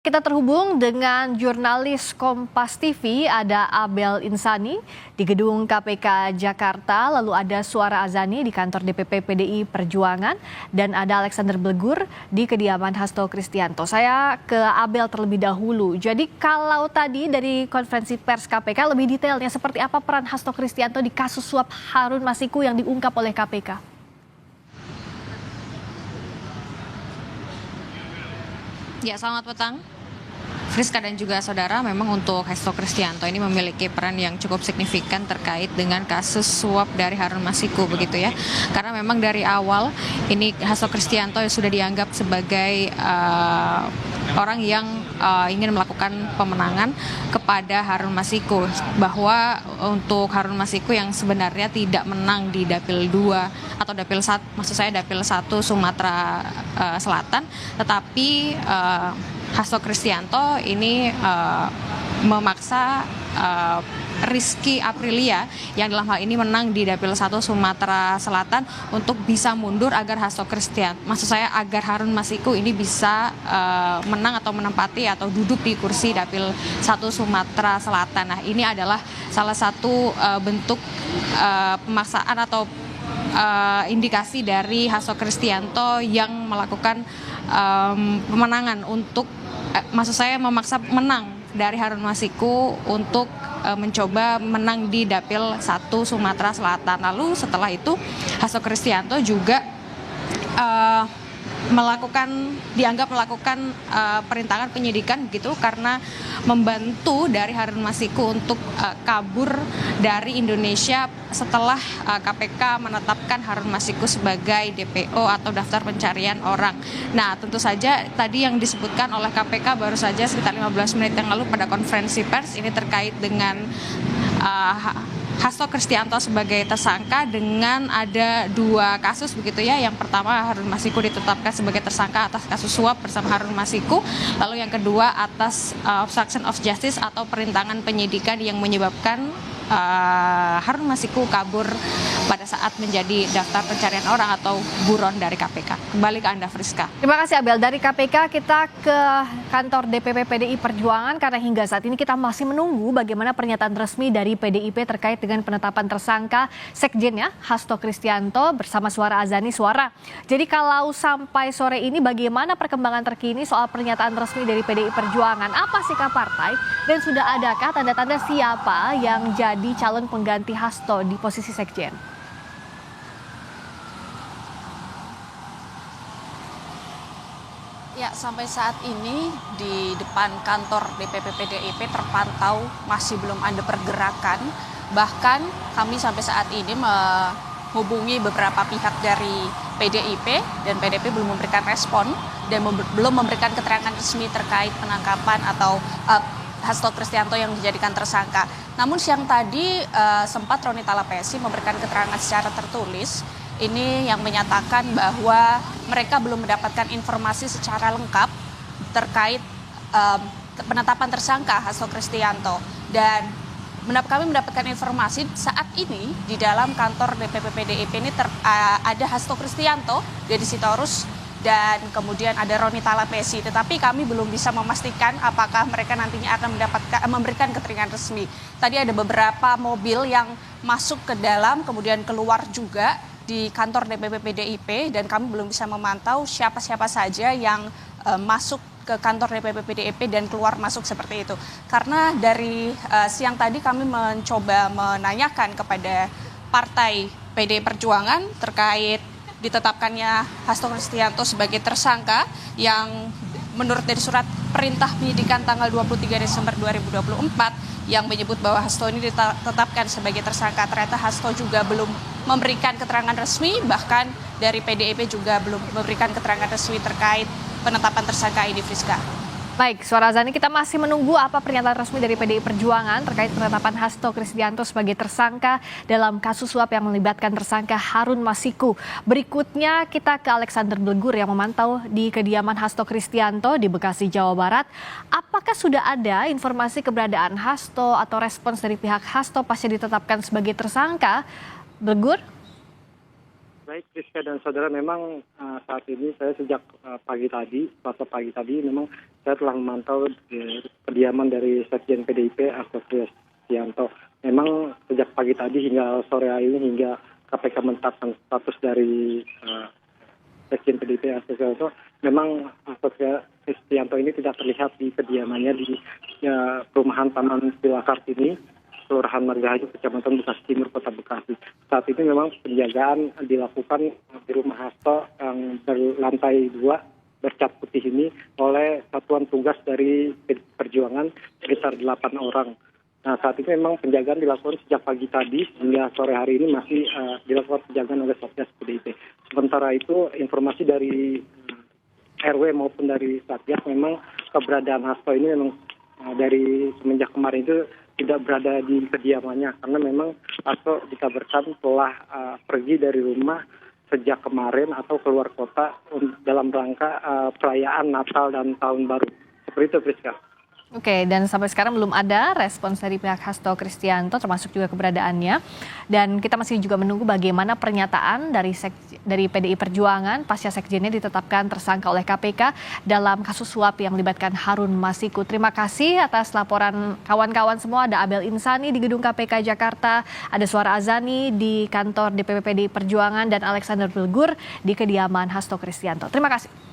Kita terhubung dengan jurnalis Kompas TV, ada Abel Insani di gedung KPK Jakarta, lalu ada Suara Azani di kantor DPP PDI Perjuangan, dan ada Alexander Blegur di kediaman Hasto Kristianto. Saya ke Abel terlebih dahulu. Jadi kalau tadi dari konferensi pers KPK, lebih detailnya seperti apa peran Hasto Kristianto di kasus suap Harun Masiku yang diungkap oleh KPK? Ya, selamat petang. Friska dan juga saudara, memang untuk Hasto Kristianto ini memiliki peran yang cukup signifikan terkait dengan kasus suap dari Harun Masiku begitu ya. Karena memang dari awal ini Hasto Kristianto sudah dianggap sebagai orang yang ingin melakukan pemenangan kepada Harun Masiku, bahwa untuk Harun Masiku yang sebenarnya tidak menang di Dapil 2 atau Dapil 1, maksud saya Dapil 1 Sumatera Selatan, tetapi Hasto Kristianto ini memaksa Rizky Aprilia yang dalam hal ini menang di Dapil 1 Sumatera Selatan untuk bisa mundur agar Hasto Kristianto, maksud saya agar Harun Masiku ini bisa menang atau menempati atau duduk di kursi Dapil 1 Sumatera Selatan. Nah, ini adalah salah satu bentuk pemaksaan atau indikasi dari Hasto Kristianto yang melakukan pemenangan untuk maksud saya memaksa menang dari Harun Masiku untuk mencoba menang di Dapil 1 Sumatera Selatan. Lalu setelah itu Hasto Kristianto juga dianggap melakukan perintangan penyidikan gitu, karena membantu dari Harun Masiku untuk kabur dari Indonesia setelah KPK menetapkan Harun Masiku sebagai DPO atau daftar pencarian orang. Nah, tentu saja tadi yang disebutkan oleh KPK baru saja sekitar 15 menit yang lalu pada konferensi pers ini terkait dengan Hasto Kristianto sebagai tersangka dengan ada dua kasus begitu ya. Yang pertama, Harun Masiku ditetapkan sebagai tersangka atas kasus suap bersama Harun Masiku. Lalu yang kedua atas obstruction of justice atau perintangan penyidikan yang menyebabkan Harun Masiku kabur pada saat menjadi daftar pencarian orang atau buron dari KPK. Kembali ke Anda, Friska. Terima kasih Abel. Dari KPK kita ke kantor DPP PDI Perjuangan, karena hingga saat ini kita masih menunggu bagaimana pernyataan resmi dari PDIP terkait dengan penetapan tersangka sekjennya Hasto Kristianto bersama Suara Azani. Suara, jadi kalau sampai sore ini bagaimana perkembangan terkini soal pernyataan resmi dari PDI Perjuangan? Apa sikap partai dan sudah adakah tanda-tanda siapa yang jadi calon pengganti Hasto di posisi sekjen? Ya, sampai saat ini di depan kantor DPP PDIP terpantau masih belum ada pergerakan. Bahkan kami sampai saat ini menghubungi beberapa pihak dari PDIP dan PDIP belum memberikan respon dan belum memberikan keterangan resmi terkait penangkapan atau Hasto Kristianto yang dijadikan tersangka. Namun siang tadi sempat Roni Talapesi memberikan keterangan secara tertulis. Ini yang menyatakan bahwa mereka belum mendapatkan informasi secara lengkap terkait penetapan tersangka Hasto Kristianto. Dan kami mendapatkan informasi saat ini di dalam kantor DPP PDIP ini ada Hasto Kristianto, Deddy Sitorus, dan kemudian ada Roni Talapesi. Tetapi kami belum bisa memastikan apakah mereka nantinya akan memberikan keterangan resmi. Tadi ada beberapa mobil yang masuk ke dalam kemudian keluar juga di kantor DPP PDIP, dan kami belum bisa memantau siapa-siapa saja yang masuk ke kantor DPP PDIP dan keluar masuk seperti itu. Karena dari siang tadi kami mencoba menanyakan kepada partai PDI Perjuangan terkait ditetapkannya Hasto Kristianto sebagai tersangka yang menurut dari surat perintah penyidikan tanggal 23 Desember 2024 yang menyebut bahwa Hasto ini ditetapkan sebagai tersangka. Ternyata Hasto juga belum memberikan keterangan resmi, bahkan dari PDIP juga belum memberikan keterangan resmi terkait penetapan tersangka ini, Friska. Baik, Suara Azani, kita masih menunggu apa pernyataan resmi dari PDI Perjuangan terkait penetapan Hasto Kristianto sebagai tersangka dalam kasus suap yang melibatkan tersangka Harun Masiku. Berikutnya kita ke Alexander Blegur yang memantau di kediaman Hasto Kristianto di Bekasi, Jawa Barat. Apakah sudah ada informasi keberadaan Hasto atau respons dari pihak Hasto pasca ditetapkan sebagai tersangka? Blegur? Baik, Rizka dan saudara, memang saat ini saya sejak Selasa pagi tadi, memang saya telah memantau kediaman dari Sekjen PDIP Hasto Kristianto. Memang sejak pagi tadi hingga sore hari ini, hingga KPK menetapkan status dari Sekjen PDIP Hasto Kristianto, memang Hasto Kristianto ini tidak terlihat di kediamannya di perumahan Taman Villa Kartini, Kelurahan Margahayu, Kecamatan Bekasi Timur, Kota Bekasi. Saat ini memang penjagaan dilakukan di rumah Hasto yang berlantai 2 bercat putih ini oleh satuan tugas dari Perjuangan sekitar 8 orang. Nah, saat ini memang penjagaan dilakukan sejak pagi tadi hingga sore hari ini masih dilakukan penjagaan oleh Satgas PDIP. Sementara itu, informasi dari RW maupun dari Satgas, memang keberadaan Hasto ini memang dari semenjak kemarin itu tidak berada di kediamannya, karena memang Hasto dikabarkan telah pergi dari rumah sejak kemarin atau keluar kota dalam rangka perayaan Natal dan Tahun Baru. Seperti itu, Priska. Oke, dan sampai sekarang belum ada respons dari pihak Hasto Kristianto, termasuk juga keberadaannya. Dan kita masih juga menunggu bagaimana pernyataan dari PDI Perjuangan pasca sekjennya ditetapkan tersangka oleh KPK dalam kasus suap yang melibatkan Harun Masiku. Terima kasih atas laporan kawan-kawan semua. Ada Abel Insani di Gedung KPK Jakarta, ada Suara Azani di kantor DPP PDI Perjuangan, dan Alexander Bilgur di kediaman Hasto Kristianto. Terima kasih.